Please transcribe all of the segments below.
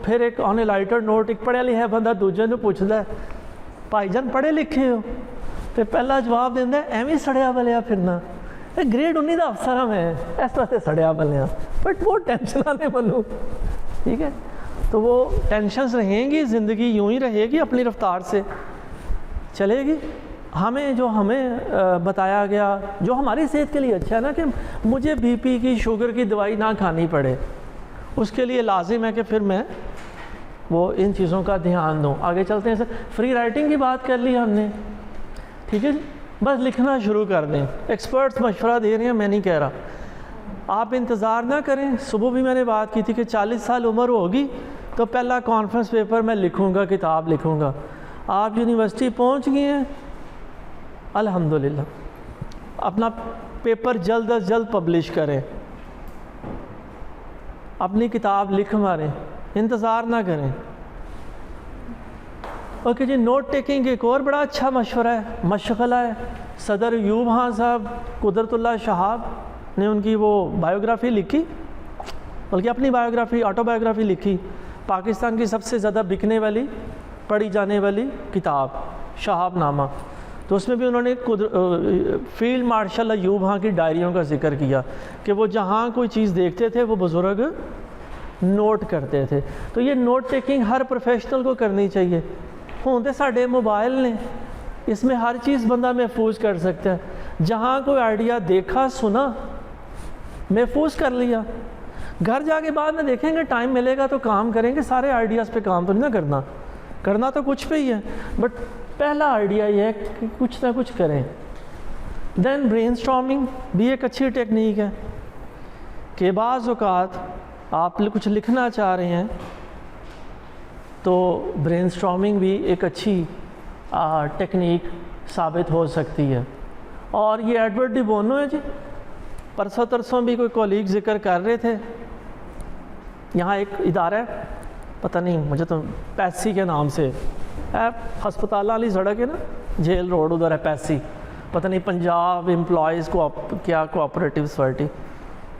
پھر ایک آن اے lighter note ایک پڑھیا لکھا بندہ دوجے نوں پوچھدا ہے بھائی جان پڑھے لکھے ہو؟ تو پہلا جواب دیندا ہے ایویں سڑیا بلیا پھرنا، گریڈ 19 کا افسر ہاں میں اس واسطے سڑیا بلیا، بٹ وہ ٹینشناں نے منو، ٹھیک ہے؟ تو وہ ٹینشنز رہیں گی، زندگی یوں ہی رہے گی، اپنی رفتار سے چلے گی۔ ہمیں جو بتایا گیا جو ہماری صحت کے لیے اچھا ہے نا، کہ مجھے بی پی کی شوگر کی دوائی نہ کھانی پڑے، اس کے لیے لازم ہے کہ پھر میں وہ ان چیزوں کا دھیان دوں۔ آگے چلتے ہیں سر، فری رائٹنگ کی بات کر لی ہم نے، ٹھیک ہے جی، بس لکھنا شروع کر دیں۔ ایکسپرٹس مشورہ دے رہے ہیں، میں نہیں کہہ رہا، آپ انتظار نہ کریں۔ صبح بھی میں نے بات کی تھی کہ 40 سال عمر ہوگی تو پہلا کانفرنس پیپر میں لکھوں گا، کتاب لکھوں گا۔ آپ یونیورسٹی پہنچ گئے ہیں، الحمدللہ اپنا پیپر جلد از جلد پبلش کریں، اپنی کتاب لکھ ماریں، انتظار نہ کریں۔ اوکے جی، نوٹ ٹیکنگ ایک اور بڑا اچھا مشغلہ ہے۔ صدر ایوب خان صاحب قدرت اللہ شہاب نے ان کی وہ بائیوگرافی لکھی، بلکہ اپنی بائیوگرافی آٹو بائیوگرافی لکھی، پاکستان کی سب سے زیادہ بکنے والی پڑھی جانے والی کتاب شہاب نامہ۔ تو اس میں بھی انہوں نے فیلڈ مارشل ایوب خان کی ڈائریوں کا ذکر کیا کہ وہ جہاں کوئی چیز دیکھتے تھے وہ بزرگ نوٹ کرتے تھے۔ تو یہ نوٹ ٹیکنگ ہر پروفیشنل کو کرنی چاہیے۔ ہوندے ساڈے موبائل نے، اس میں ہر چیز بندہ محفوظ کر سکتا ہے، جہاں کوئی آئیڈیا دیکھا سنا محفوظ کر لیا، گھر جا کے بعد میں دیکھیں گے، ٹائم ملے گا تو کام کریں گے۔ سارے آئیڈیاز پہ کام تو نہیں نہ کرنا تو کچھ پہ ہی ہے، بٹ پہلا آئیڈیا یہ ہے کہ کچھ نہ کچھ کریں۔ دین برین اسٹارمنگ بھی ایک اچھی ٹیکنیک ہے کہ بعض اوقات آپ کچھ لکھنا چاہ رہے ہیں تو برین اسٹارمنگ بھی ایک اچھی ٹیکنیک ثابت ہو سکتی ہے۔ اور یہ ایڈورڈ ڈی بونو ہے جی، پرسوں ترسوں بھی کوئی کولیگ ذکر کر رہے تھے، یہاں ایک ادارہ ہے پتہ نہیں مجھے تو پیسی کے نام سے ہے، ہسپتال والی سڑک ہے نا، جیل روڈ ادھر ہے، پیسی، پتہ نہیں پنجاب امپلائیز کو کیا کوآپریٹیو سوسائٹی،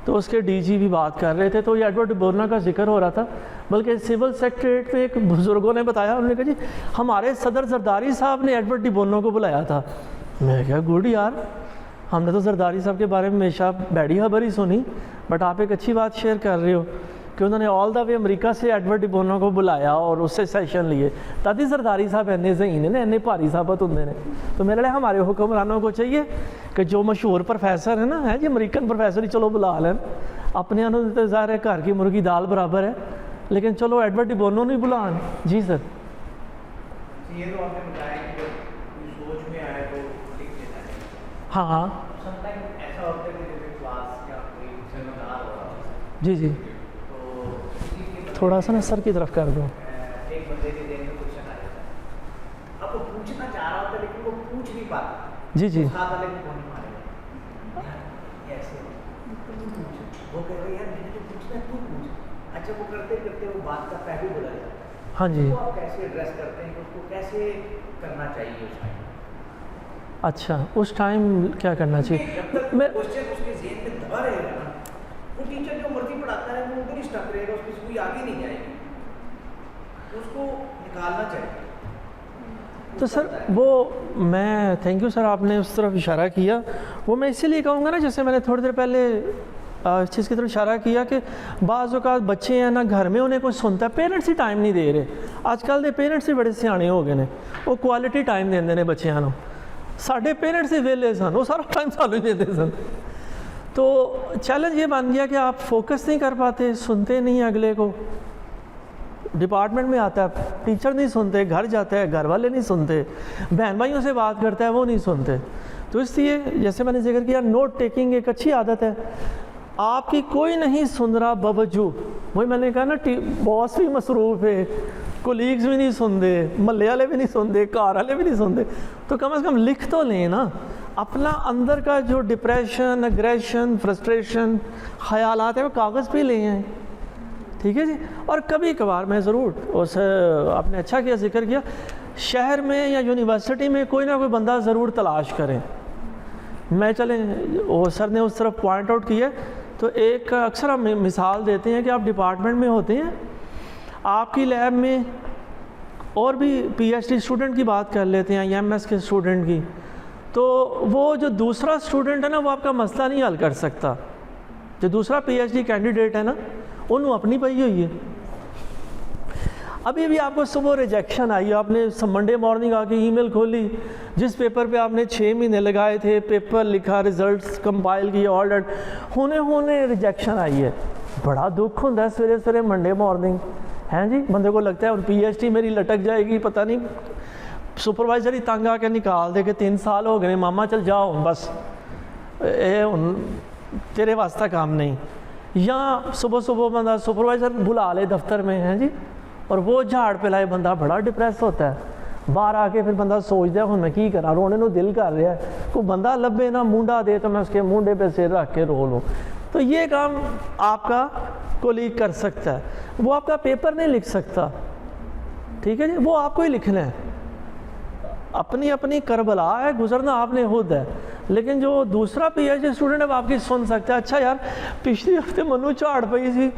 تو اس کے ڈی جی بھی بات کر رہے تھے، تو یہ ایڈورڈ ڈی بونو کا ذکر ہو رہا تھا۔ بلکہ سول سیکریٹریٹ میں ایک بزرگوں نے بتایا، انہوں نے کہا جی ہمارے صدر زرداری صاحب نے ایڈورڈ ڈی بونو کو بلایا تھا۔ میں کہا گڈ یار، ہم نے تو زرداری صاحب کے بارے میں ہمیشہ بیڑی خبر ہی سنی، بٹ آپ ایک اچھی بات شیئر کر رہے ہو کہ انہوں نے آل دا وے امریکہ سے ایڈورڈ ڈی بونو کو بلایا اور اس سے سیشن لیے، تدھی زرداری صاحب اینے ذہین نے، اینے بھاری ثابت ہوندے نے۔ تو میرے لیے ہمارے حکمرانوں کو چاہیے کہ جو مشہور پروفیسر ہے نا، ہے جی امریکن پروفیسر ہی چلو بلا لیں، اپنے انہوں ظاہر ہے گھر کی مرغی دال برابر ہے، لیکن چلو ایڈورڈ ڈی بونو نہیں بلان۔ جی سر، یہ تو آپ نے بتایا کہ جب سوچ میں آئے تو لکھ دیتا ہے۔ ہاں ہاں ایسا ہوتا ہے کہ جیسے کلاس یا کوئی سیمینار ہو رہا ہے، جی جی، تھوڑا سا نا سر کی طرف کر دو۔ ایک بندے کے ذہن میں کوشچن آ جاتا ہے، اب وہ پوچھنا چاہ رہا ہوتا ہے لیکن وہ پوچھ نہیں پاتا، جی جی، ساتھ والے کو نہیں مارے گا، ایسے وہ کہہ رہے یار میں نے جو پوچھنا ہے تو پوچھ۔ اچھا وہ کرتے کرتے وہ بات کا پہلو بولا جاتا ہے، ہاں جی، وہ آپ کیسے ایڈریس کرتے ہیں کہ اس کو کیسے کرنا چاہیے اس ٹائم؟ اچھا اس ٹائم کیا کرنا چاہیے؟ جب تک کوشچن اس کے ذہن میں دبا رہے گا نا، وہ ٹیچر جو مرضی پڑھاتا ہے وہ ادھر ہی اسٹک رہے گا، اس کی کوئی آگے نہیں جائے گی، اس کو نکالنا چاہیے۔ تو سر وہ میں تھینک یو سر، آپ نے اس طرف اشارہ کیا، وہ میں اسی لیے کہوں گا نا، جیسے میں نے تھوڑی دیر پہلے اس چیز کی طرف اشارہ کیا کہ بعض اوقات بچے ہیں نا گھر میں انہیں کوئی سنتا ہے، پیرنٹس ہی ٹائم نہیں دے رہے۔ آج کل دے پیرنٹس ہی بڑے سیانے ہو گئے نے، وہ کوالٹی ٹائم دیندے نے بچیاں نوں، ساڈے پیرنٹس ہی ویلے سن، وہ سارا ٹائم سانوں ہی دیندے سن۔ تو چیلنج یہ بن گیا کہ آپ فوکس نہیں کر پاتے، سنتے نہیں اگلے کو، ڈپارٹمنٹ میں آتا ہے ٹیچر نہیں سنتے، گھر جاتا ہے گھر والے نہیں سنتے، بہن بھائیوں سے بات کرتا ہے وہ نہیں سنتے۔ تو اس لیے جیسے میں نے ذکر کیا، نوٹ ٹیکنگ ایک اچھی عادت ہے۔ آپ کی کوئی نہیں سن رہا باوجود، وہی میں نے کہا نا، باس بھی مصروف ہے، کولیگز بھی نہیں سنتے، محلے والے بھی نہیں سنتے، کار والے بھی نہیں سنتے، تو کم از کم لکھ تو لیں نا اپنا اندر کا جو ڈپریشن، اگریشن، فرسٹریشن، خیالات ہیں، وہ کاغذ پہ لے آئیں، ٹھیک ہے جی۔ اور کبھی کبھار میں ضرور آپ نے اچھا کیا ذکر کیا، شہر میں یا یونیورسٹی میں کوئی نہ کوئی بندہ ضرور تلاش کریں۔ میں چلیں وہ سر نے اس طرف پوائنٹ آؤٹ کیا، تو ایک اکثر ہم مثال دیتے ہیں کہ آپ ڈپارٹمنٹ میں ہوتے ہیں، آپ کی لیب میں اور بھی پی ایچ ڈی اسٹوڈنٹ کی بات کر لیتے ہیں یا ایم ایس کے اسٹوڈنٹ کی، تو وہ جو دوسرا اسٹوڈنٹ ہے نا وہ آپ کا مسئلہ نہیں حل کر سکتا. جو دوسرا پی ایچ ڈی کینڈیڈیٹ ہے نا انہوں اپنی پئی ہوئی ہے. ابھی بھی آپ کو صبح ریجیکشن آئی، آپ نے منڈے مارننگ آ کے ای میل کھولی، جس پیپر پہ آپ نے 6 مہینے لگائے تھے، پیپر لکھا، ریزلٹس کمپائل کیے، آل دیٹ، ہونے ریجیکشن آئی ہے. بڑا دکھ ہوتا ہے سویرے سویرے منڈے مارننگ، ہیں جی. بندے کو لگتا ہے اور پی ایچ ڈی میری لٹک جائے گی، پتہ نہیں سپروائزر ہی تنگ آ کے نکال دے کہ 3 سال ہو گئے ماما چل جاؤ بس تیرے واسطہ کام نہیں. یا صبح بندہ سپروائزر بلا لے دفتر میں، ہیں جی، اور وہ جھاڑ پہ لائے، بندہ بڑا ڈپریس ہوتا ہے. باہر آ کے پھر بندہ سوچتا ہے ہوں میں کی کرا، رونے نو دل کر رہا ہے، کوئی بندہ لبے نا مونڈا دے تو میں اس کے مونڈے پہ سر رکھ کے رو لوں. تو یہ کام آپ کا کولیگ کر سکتا ہے، وہ آپ کا پیپر نہیں لکھ سکتا. ٹھیک ہے جی، وہ آپ کو ہی لکھنا ہے. اپنی کربلا ہے، گزرنا آپ نے خود ہے. لیکن جو دوسرا پی ایچ ڈی اسٹوڈنٹ ہے وہ آپ کی سن سکتا ہے. اچھا یار پچھلی ہفتے منو جھاڑ پئی سی،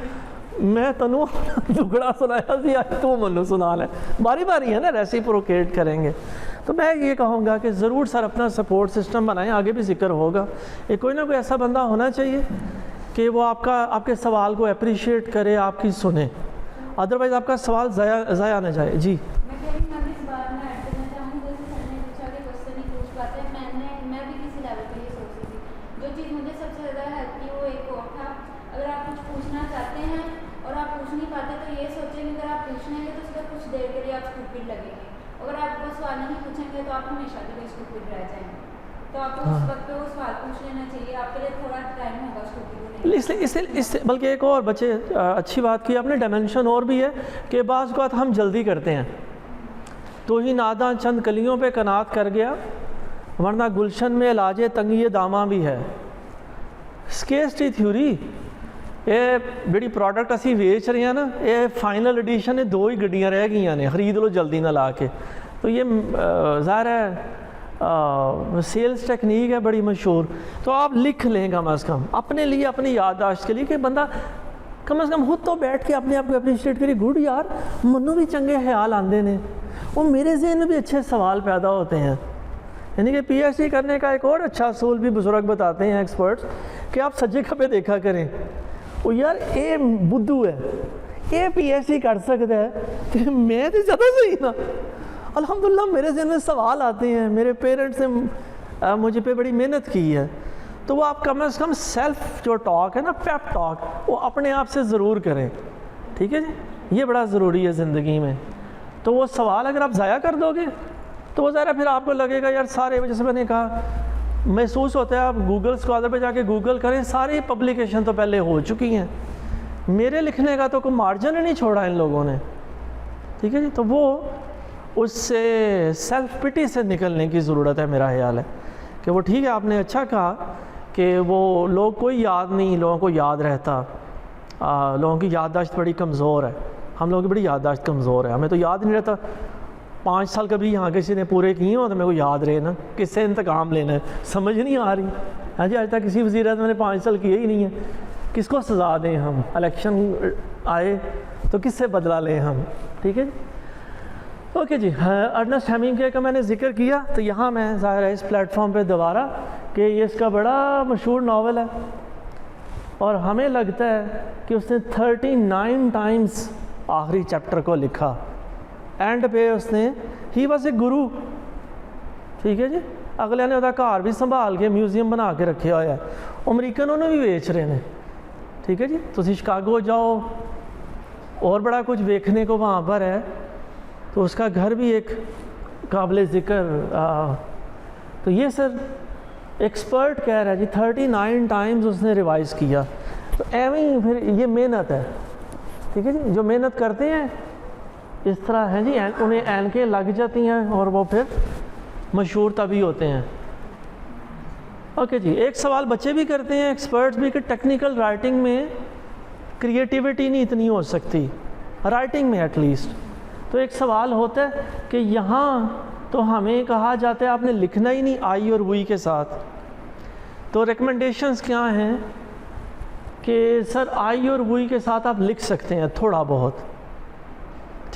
میں تنو دگڑا سنایا سی، آج تو منو سنا لے. باری باری ہے نا، ریسیپروکیٹ کریں گے. تو میں یہ کہوں گا کہ ضرور سر اپنا سپورٹ سسٹم بنائیں، آگے بھی ذکر ہوگا. کوئی نہ کوئی ایسا بندہ ہونا چاہیے کہ وہ آپ کے سوال کو اپریشیٹ کرے، آپ کی سنے، ادروائز آپ کا سوال ضائع نہ جائے. جی اس بلکہ ایک اور بچے اچھی بات کی آپ نے، ڈائمنشن اور بھی ہے کہ بعض اوقات ہم جلدی کرتے ہیں. تو ہی ناداں چند کلیوں پہ کنات کر گیا، ورنہ گلشن میں علاج تنگی داماں بھی ہے. اسکیسٹی تھیوری، یہ بڑی پروڈکٹ اسی ویچ رہے ہیں نا، یہ فائنل ایڈیشن 2 ہی گڈیاں رہ گئی ہیں، خرید لو جلدی نہ لا کے. تو یہ ظاہر ہے سیلز ٹیکنیک ہے بڑی مشہور. تو آپ لکھ لیں کم از کم اپنے لیے، اپنی یادداشت کے لیے، کہ بندہ کم از کم خود تو بیٹھ کے اپنے آپ کو اپریشیٹ کری. گڈ یار منو بھی چنگے خیال آندے نے، وہ میرے ذہن میں بھی اچھے سوال پیدا ہوتے ہیں. یعنی کہ پی ایچ ڈی کرنے کا ایک اور اچھا اصول بھی بزرگ بتاتے ہیں ایکسپرٹس، کہ آپ سجے کھبے دیکھا کریں. وہ یار اے بدھو ہے، اے پی ایچ ڈی کر سکتا ہے، کہ میں تو زیادہ صحیح نا. الحمدللہ میرے ذہن میں سوال آتے ہیں، میرے پیرنٹس نے مجھے پہ بڑی محنت کی ہے. تو وہ آپ کم از کم سیلف جو ٹاک ہے نا، پیپ ٹاک، وہ اپنے آپ سے ضرور کریں. ٹھیک ہے جی، یہ بڑا ضروری ہے زندگی میں. تو وہ سوال اگر آپ ضائع کر دو گے تو وہ ظاہر پھر آپ کو لگے گا یار سارے، جیسے میں نے کہا محسوس ہوتا ہے، آپ گوگل اسکالر پہ جا کے گوگل کریں، ساری پبلیکیشن تو پہلے ہو چکی ہیں، میرے لکھنے کا تو کوئی مارجن ہی نہیں چھوڑا ان لوگوں نے. ٹھیک ہے جی، تو وہ اس سے سیلف پٹی سے نکلنے کی ضرورت ہے. میرا خیال ہے کہ وہ ٹھیک ہے، آپ نے اچھا کہا کہ وہ لوگ کوئی یاد نہیں لوگوں کو یاد رہتا. لوگوں کی یادداشت بڑی کمزور ہے، ہم لوگوں کی بڑی یادداشت کمزور ہے. ہمیں تو یاد نہیں رہتا 5 سال کبھی یہاں کسی نے پورے کیے ہوں تو میرے کو یاد رہے نا، کس سے انتقام لینا ہے، سمجھ نہیں آ رہی. ہاں جی، آج تک کسی وزیر اعظم نے 5 سال کیے ہی نہیں ہیں. کس کو سزا دیں ہم؟ الیکشن آئے تو کس سے بدلہ لیں ہم؟ ٹھیک ہے جی، اوکے جی. ارنسٹ ہیمنگوے کا میں نے ذکر کیا، تو یہاں میں ظاہر ہے اس پلیٹ فارم پہ دوبارہ کہ یہ اس کا بڑا مشہور ناول ہے، اور ہمیں لگتا ہے کہ اس نے 39 ٹائمز آخری چیپٹر کو لکھا. اینڈ پہ اس نے ہی واز اے گرو. ٹھیک ہے جی، اگلے نے وہ گھر بھی سنبھال کے میوزیم بنا کے رکھے ہوا ہے، امریکن انہوں بھی بیچ رہے ہیں. ٹھیک ہے جی، تسی شکاگو جاؤ اور بڑا کچھ دیکھنے کو وہاں پر ہے، تو اس کا گھر بھی ایک قابل ذکر. تو یہ سر ایکسپرٹ کہہ رہا ہے جی 39 ٹائمز اس نے ریوائز کیا. تو ایویں ہی پھر یہ محنت ہے. ٹھیک ہے جی، جو محنت کرتے ہیں اس طرح ہیں جی، انہیں اینکیں لگ جاتی ہیں اور وہ پھر مشہور تبھی ہوتے ہیں. اوکے جی، ایک سوال بچے بھی کرتے ہیں، ایکسپرٹس بھی، کہ ٹیکنیکل رائٹنگ میں کریٹیوٹی نہیں اتنی ہو سکتی، رائٹنگ میں ایٹ لیسٹ. تو ایک سوال ہوتا ہے کہ یہاں تو ہمیں کہا جاتا ہے آپ نے لکھنا ہی نہیں آئی اور وی کے ساتھ. تو ریکمنڈیشنز کیا ہیں کہ سر آئی اور وی کے ساتھ آپ لکھ سکتے ہیں تھوڑا بہت،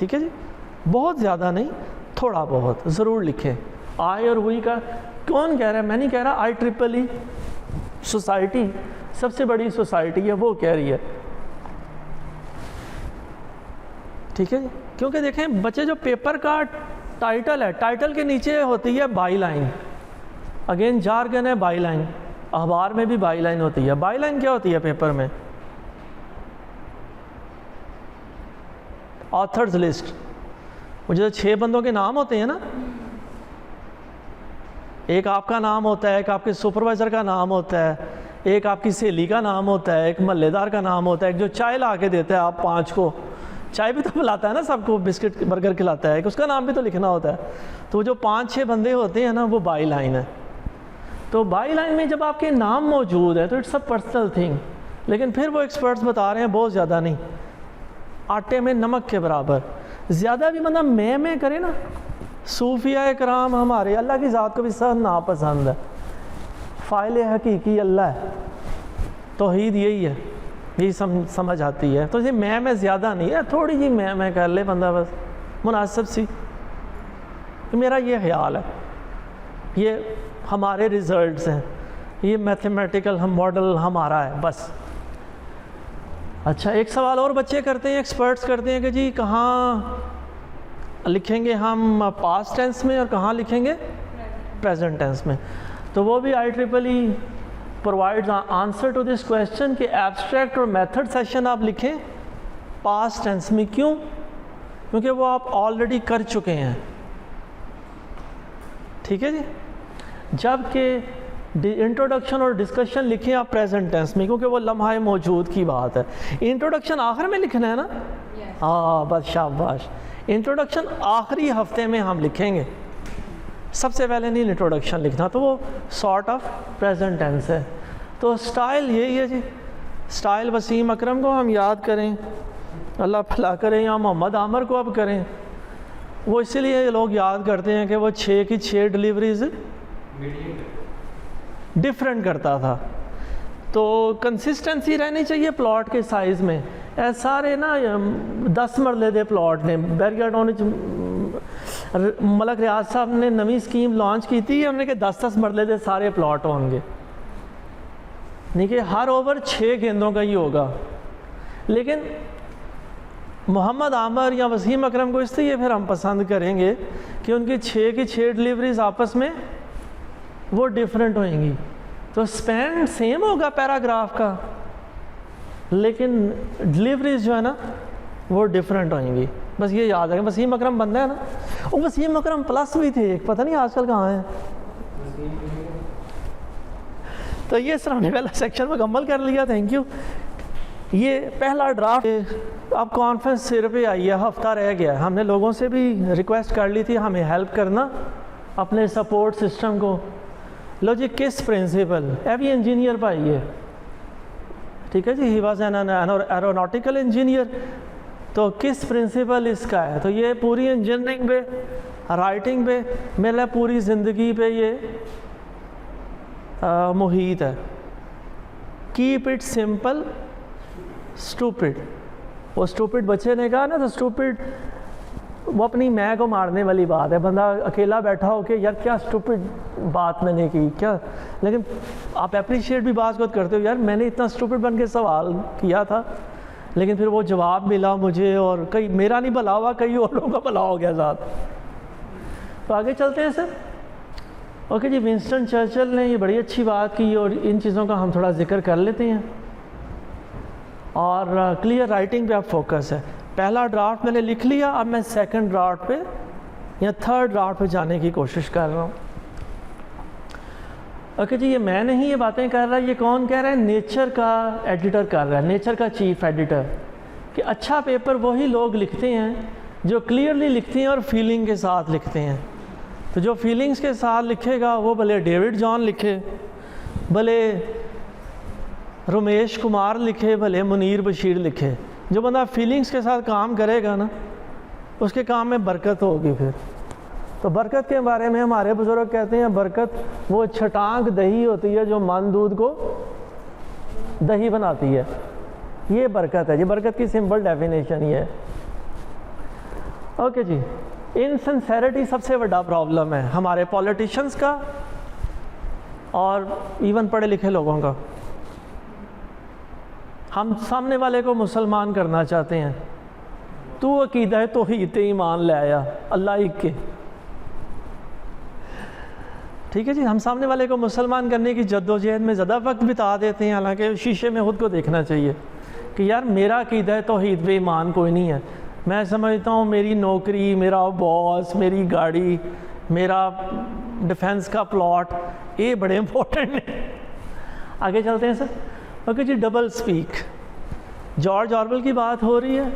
ٹھیک ہے جی, بہت زیادہ نہیں, تھوڑا بہت ضرور لکھیں. آئی اور ہوئی کا کون کہہ رہا ہے؟ میں نہیں کہہ رہا. IEEE سوسائٹی سب سے بڑی سوسائٹی ہے, وہ کہہ رہی ہے. ٹھیک ہے جی, کیونکہ دیکھیں بچے جو پیپر کا ٹائٹل ہے, ٹائٹل کے نیچے ہوتی ہے بائی لائن. اگین جارگن ہے بائی لائن, اخبار میں بھی بائی لائن ہوتی ہے. بائی لائن کیا ہوتی ہے پیپر میں؟ Authors list. وہ جو 6 بندوں کے نام ہوتے ہیں نا, ایک آپ کا نام ہوتا ہے, ایک آپ کے سپروائزر کا نام ہوتا ہے, ایک آپ کی سہیلی کا نام ہوتا ہے, ایک محلے دار کا نام ہوتا ہے, ایک جو چائے لا کے دیتا ہے آپ 5 کو, چائے بھی تو پلاتا ہے نا سب کو, بسکٹ برگر کھلاتا ہے, ایک اس کا نام بھی تو لکھنا ہوتا ہے. تو وہ جو 5-6 بندے ہوتے ہیں نا, وہ بائی لائن ہے. تو بائی لائن میں جب آپ کے نام موجود ہے تو اٹس اے پرسنل تھنگ. لیکن پھر وہ ایکسپرٹس بتا رہے ہیں بہت زیادہ نہیں, آٹے میں نمک کے برابر. زیادہ بھی بندہ میں کرے نا, صوفیہ کرام ہمارے اللہ کی ذات کو بھی سب ناپسند ہے. فاعل حقیقی اللہ ہے, توحید یہی ہے, یہی سمجھ آتی ہے. تو یہ میں زیادہ نہیں ہے, تھوڑی جی میں کر لے بندہ بس, مناسب سی. میرا یہ خیال ہے, یہ ہمارے ریزلٹس ہیں, یہ میتھمیٹیکل ماڈل ہمارا ہے بس. اچھا, ایک سوال اور بچے کرتے ہیں, ایکسپرٹس کرتے ہیں کہ جی کہاں لکھیں گے ہم پاسٹ ٹینس میں اور کہاں لکھیں گے پریزنٹ ٹینس میں. تو وہ بھی IEEE provides answer to this question کہ ایبسٹریکٹ اور میتھڈ سیشن آپ لکھیں پاسٹ ٹینس میں. کیوں؟ کیونکہ وہ آپ آلریڈی کر چکے ہیں. ٹھیک ہے جی. جبکہ انٹروڈکشن اور ڈسکشن لکھیں آپ پریزنٹ ٹینس میں, کیونکہ وہ لمحہ موجود کی بات ہے. انٹروڈکشن آخر میں لکھنا ہے نا, ہاں بس شاباش. انٹروڈکشن آخری ہفتے میں ہم لکھیں گے, سب سے پہلے نہیں انٹروڈکشن لکھنا. تو وہ سارٹ آف پریزنٹ ٹینس ہے. تو سٹائل یہی ہے جی. سٹائل وسیم اکرم کو ہم یاد کریں, اللہ بھلا کریں, یا محمد عامر کو اب کریں. وہ اسی لیے لوگ یاد کرتے ہیں کہ وہ 6 کی 6 ڈلیوریز ڈفرینٹ کرتا تھا. تو کنسسٹنسی رہنی چاہیے پلاٹ کے سائز میں. سارے نا 10 مرلے دے پلاٹ نے. بیریگاٹون ملک ریاض صاحب نے نویں اسکیم لانچ کی تھی, ہم نے کہ 10 مرلے دے سارے پلاٹ ہوں گے, نہیں کہ ہر اوور 6 گیندوں کا ہی ہوگا. لیکن محمد عامر یا وسیم اکرم کو اس لیے پھر ہم پسند کریں گے کہ ان کی 6 کی 6 ڈلیوریز آپس میں وہ ڈیفرنٹ ہوئیں گی. تو سپین سیم ہوگا پیراگراف کا, لیکن ڈلیوریز جو ہے نا وہ ڈیفرنٹ ہوئیں گی. بس یہ یاد ہے. وسیم اکرم بندہ ہے نا, وہ وسیم اکرم پلس بھی تھے, پتہ نہیں آج کل کہاں ہیں. تو یہ سر ہم نے پہلا سیکشن مکمل کر لیا. Thank you. یہ پہلا ڈرافٹ اب کانفرنس سر پہ آئی ہے, ہفتہ رہ گیا. ہم نے لوگوں سے بھی ریکویسٹ کر لی تھی ہمیں ہیلپ کرنا اپنے سپورٹ سسٹم کو. لو جی, کس پرنسپل ایوی انجینئر پائی ہے, ٹھیک ہے جی, he was an aeronautical engineer. تو کس پرنسپل اس کا ہے؟ تو یہ پوری انجینئرنگ پہ, رائٹنگ پہ, میرے پوری زندگی پہ یہ محیط ہے. Keep it simple stupid. وہ اسٹوپڈ بچے نے کہا نا, تو اسٹوپڈ وہ اپنی میں کو مارنے والی بات ہے. بندہ اکیلا بیٹھا ہو کہ یار کیا اسٹوپڈ بات میں نے کی کیا, لیکن آپ اپریشیٹ بھی بعض وقت کرتے ہو, یار میں نے اتنا اسٹوپڈ بن کے سوال کیا تھا, لیکن پھر وہ جواب ملا مجھے, اور کئی میرا نہیں بھلا ہوا, کئی اور لوگوں کا بھلا ہو گیا ذات. تو آگے چلتے ہیں سر. اوکے جی, ونسٹن چرچل نے یہ بڑی اچھی بات کی, اور ان چیزوں کا ہم تھوڑا ذکر کر لیتے ہیں. اور کلیئر رائٹنگ پہ اب فوکس ہے. پہلا ڈرافٹ میں نے لکھ لیا, اب میں سیکنڈ ڈرافٹ پہ یا تھرڈ ڈرافٹ پہ جانے کی کوشش کر رہا ہوں. اوکے جی, یہ میں نہیں یہ باتیں کر رہا, یہ کون کہہ رہا ہے؟ نیچر کا ایڈیٹر کر رہا ہے, نیچر کا چیف ایڈیٹر. کہ اچھا پیپر وہی لوگ لکھتے ہیں جو کلیئرلی لکھتے ہیں اور فیلنگ کے ساتھ لکھتے ہیں. تو جو فیلنگز کے ساتھ لکھے گا وہ بھلے ڈیوڈ جان لکھے, بھلے رمیش کمار لکھے, بھلے منیر بشیر لکھے, جو بندہ فیلنگز کے ساتھ کام کرے گا نا اس کے کام میں برکت ہوگی. پھر تو برکت کے بارے میں ہمارے بزرگ کہتے ہیں برکت وہ چھٹانک دہی ہوتی ہے جو من دودھ کو دہی بناتی ہے. یہ برکت ہے. یہ برکت کی سمپل ڈیفینیشن یہ ہے. اوکے جی، انسنسیریٹی سب سے بڑا پرابلم ہے ہمارے پولیٹیشنز کا اور ایون پڑھے لکھے لوگوں کا. ہم سامنے والے کو مسلمان کرنا چاہتے ہیں، تو عقیدہ توحید ایمان لے آیا اللہ ایک کے. ٹھیک ہے جی، ہم سامنے والے کو مسلمان کرنے کی جد و جہد میں زیادہ وقت بتا دیتے ہیں، حالانکہ شیشے میں خود کو دیکھنا چاہیے کہ یار میرا عقیدہ توحید پہ ایمان کوئی نہیں ہے. میں سمجھتا ہوں میری نوکری، میرا باس، میری گاڑی، میرا ڈیفنس کا پلاٹ، یہ بڑے امپورٹنٹ ہیں. آگے چلتے ہیں سر. اوکے جی، ڈبل سپیک. جارج آرویل کی بات ہو رہی ہے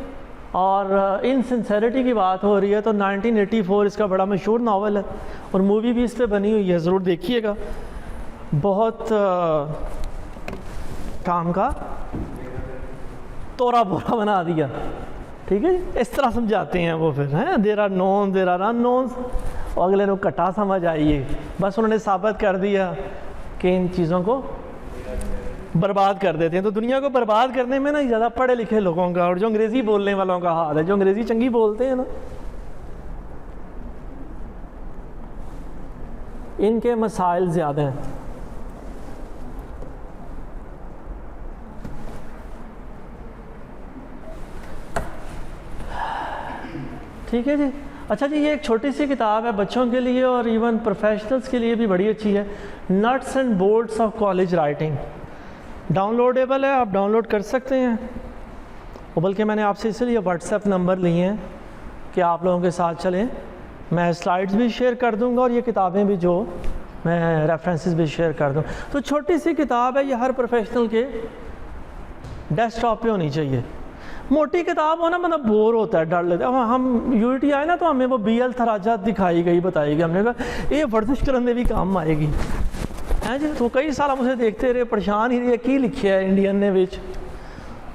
اور انسنسیریٹی کی بات ہو رہی ہے، تو 1984 اس کا بڑا مشہور ناول ہے اور مووی بھی اس پہ بنی ہوئی ہے، ضرور دیکھیے گا. بہت کام کا تورا بورا بنا دیا. ٹھیک ہے جی، اس طرح سمجھاتے ہیں وہ پھر ہیں there are known there are in نونس، اور اگلے کو کٹا سمجھ آئیے. بس انہوں نے ثابت کر دیا کہ ان چیزوں کو برباد کر دیتے ہیں. تو دنیا کو برباد کرنے میں نا زیادہ پڑھے لکھے لوگوں کا اور جو انگریزی بولنے والوں کا حال ہے. جو انگریزی چنگی بولتے ہیں نا، ان کے مسائل زیادہ ہیں. ٹھیک ہے جی. اچھا جی، یہ ایک چھوٹی سی کتاب ہے بچوں کے لیے اور ایون پروفیشنلز کے لیے بھی بڑی اچھی ہے، nuts and bolts of college writing. Down loadable ہے، آپ ڈاؤن لوڈ کر سکتے ہیں. اور بلکہ میں نے آپ سے اس لیے واٹس ایپ نمبر لیے ہیں کہ آپ لوگوں کے ساتھ چلیں. میں سلائڈز بھی شیئر کر دوں گا اور یہ کتابیں بھی جو میں ریفرنسز بھی شیئر کر دوں. تو چھوٹی سی کتاب ہے، یہ ہر پروفیشنل کے ڈیسک ٹاپ پہ ہونی چاہیے. موٹی کتاب ہو نا بندہ بور ہوتا ہے، ڈر لیتا ہے. ہم یو ٹی آئے نا تو ہمیں وہ BL تراجات دکھائی گئی، بتائی گئی. ہم نے کہا یہ ورزش کرنے بھی کام آئے گی. ہیں جی، تو کئی سال ہم اسے دیکھتے رہے، پریشان ہی رہے کی لکھیا ہے انڈین نے وچ.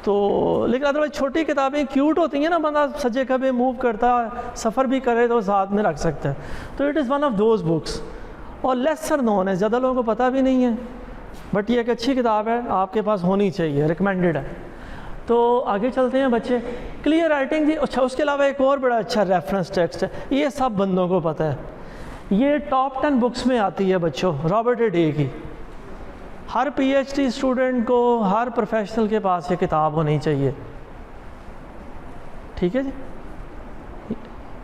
تو لیکن ادروائز چھوٹی کتابیں کیوٹ ہوتی ہیں نا، بندہ سجے کبھی موو کرتا ہے، سفر بھی کرے تو ساتھ میں رکھ سکتا ہے. تو it is one of those books, اور لیسر نون ہے، زیادہ لوگوں کو پتہ بھی نہیں ہے، بٹ یہ ایک اچھی کتاب ہے، آپ کے پاس ہونی چاہیے، ریکمینڈڈ ہے. تو آگے چلتے ہیں بچے. کلیئر رائٹنگ جی. اچھا، اس کے علاوہ ایک اور بڑا اچھا ریفرنس ٹیکسٹ ہے، یہ سب بندوں کو پتہ ہے، یہ ٹاپ 10 بکس میں آتی ہے بچوں، رابرٹ ڈے کی. ہر PhD اسٹوڈنٹ کو، ہر پروفیشنل کے پاس یہ کتاب ہونی چاہیے. ٹھیک ہے جی.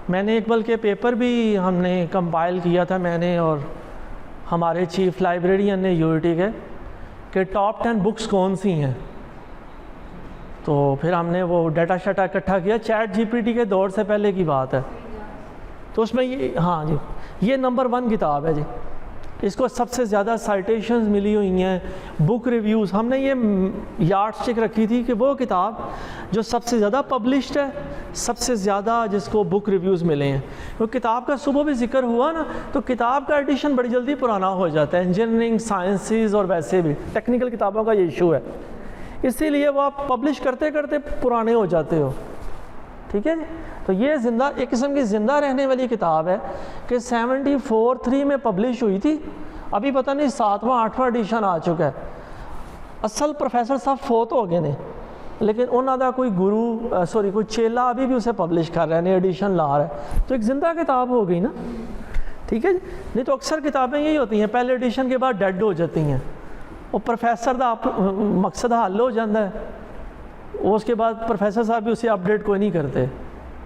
میں نے ایک بلکہ پیپر بھی ہم نے کمپائل کیا تھا، میں نے اور ہمارے چیف لائبریرین نے UIT کے، کہ ٹاپ 10 بکس کون سی ہیں. تو پھر ہم نے وہ ڈیٹا شیٹا اکٹھا کیا، چیٹ GPT کے دور سے پہلے کی بات ہے. تو اس میں یہ، ہاں جی، یہ نمبر 1 کتاب ہے جی. اس کو سب سے زیادہ سائٹیشنز ملی ہوئی ہیں، بک ریویوز. ہم نے یہ یارڈ اسٹک رکھی تھی کہ وہ کتاب جو سب سے زیادہ پبلشڈ ہے، سب سے زیادہ جس کو بک ریویوز ملے ہیں. وہ کتاب کا صبح بھی ذکر ہوا نا، تو کتاب کا ایڈیشن بڑی جلدی پرانا ہو جاتا ہے. انجینئرنگ، سائنسز اور ویسے بھی ٹیکنیکل کتابوں کا یہ ایشو ہے، اسی لیے وہ آپ پبلش کرتے کرتے پرانے ہو جاتے ہو. ٹھیک ہے جی. تو یہ زندہ، ایک قسم کی زندہ رہنے والی کتاب ہے کہ 74-3 میں پبلش ہوئی تھی، ابھی پتہ نہیں 7واں 8واں ایڈیشن آ چکا ہے. اصل پروفیسر صاحب فوت ہو گئے نے، لیکن انہوں کا کوئی گرو کوئی چیلا ابھی بھی اسے پبلش کر رہے ہیں، ایڈیشن لا رہا ہے. تو ایک زندہ کتاب ہو گئی نا. ٹھیک ہے جی. نہیں تو اکثر کتابیں یہی ہوتی ہیں، پہلے ایڈیشن کے بعد ڈیڈ ہو جاتی ہیں، وہ پروفیسر دا مقصد حل ہو جاتا ہے، اس کے بعد پروفیسر صاحب بھی اسے اپڈیٹ کوئی نہیں کرتے.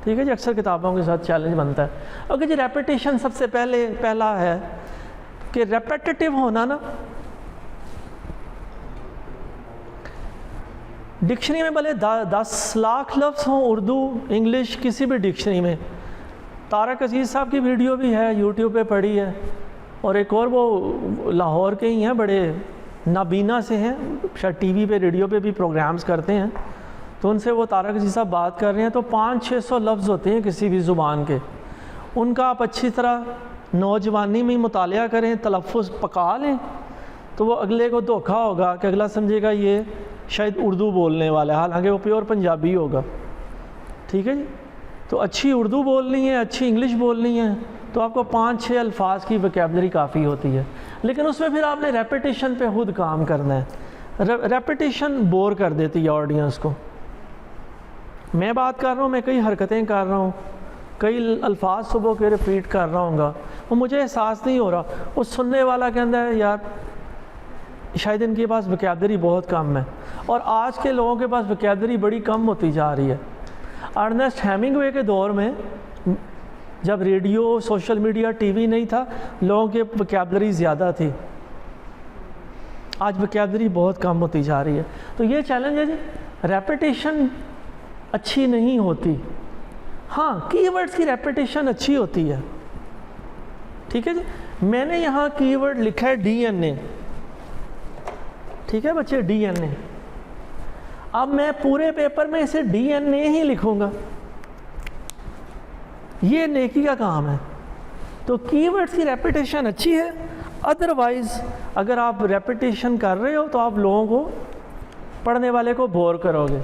ٹھیک ہے جی. اکثر کتابوں کے ساتھ چیلنج بنتا ہے. اوکے جی. ریپیٹیشن سب سے پہلا ہے کہ ریپیٹیٹیو ہونا نا، ڈکشنری میں بھلے 10 لاکھ لفظ ہوں، اردو انگلش کسی بھی ڈکشنری میں. طارق عزیز صاحب کی ویڈیو بھی ہے، یوٹیوب پہ پڑھی ہے. اور ایک اور وہ لاہور کے ہی ہیں، بڑے نابینا سے ہیں، شاید ٹی وی پہ ریڈیو پہ بھی پروگرامز کرتے ہیں. تو ان سے وہ طارق عزیز صاحب بات کر رہے ہیں، تو 500-600 لفظ ہوتے ہیں کسی بھی زبان کے. ان کا آپ اچھی طرح نوجوانی میں مطالعہ کریں، تلفظ پکا لیں، تو وہ اگلے کو دھوکہ ہوگا کہ اگلا سمجھے گا یہ شاید اردو بولنے والا ہے، حالانکہ وہ پیور پنجابی ہوگا. ٹھیک ہے جی. تو اچھی اردو بولنی ہے، اچھی انگلش بولنی ہے، تو آپ کو 5-6 الفاظ کی ویکیبلری کافی ہوتی ہے. لیکن اس میں پھر آپ نے ریپیٹیشن پہ خود کام کرنا ہے. ریپیٹیشن بور کر دیتی ہے آڈینس کو. میں بات کر رہا ہوں، میں کئی حرکتیں کر رہا ہوں، کئی الفاظ صبح کے ریپیٹ کر رہا ہوں گا، وہ مجھے احساس نہیں ہو رہا، وہ سننے والا کہتا ہے یار شاید ان کے پاس وکیبلری بہت کم ہے. اور آج کے لوگوں کے پاس وکیبلری بڑی کم ہوتی جا رہی ہے. ارنسٹ ہیمنگوے کے دور میں جب radio, social media, T V نہیں تھا، لوگوں کے وکیبلری زیادہ تھی. آج وکیبلری بہت کم ہوتی جا رہی ہے. تو یہ چیلنج ہے جی، ریپیٹیشن اچھی نہیں ہوتی. ہاں کی ورڈز کی ریپیٹیشن اچھی ہوتی ہے. ٹھیک ہے جی، میں نے یہاں کی ورڈ لکھا ہے ڈی این اے. ٹھیک ہے بچے، ڈی این اے. اب میں پورے پیپر میں اسے ڈی این اے ہی لکھوں گا، یہ نیکی کا کام ہے. تو کی ورڈز کی ریپیٹیشن اچھی ہے. ادروائز اگر آپ ریپیٹیشن کر رہے ہو تو آپ لوگوں کو، پڑھنے والے کو بور کرو گے.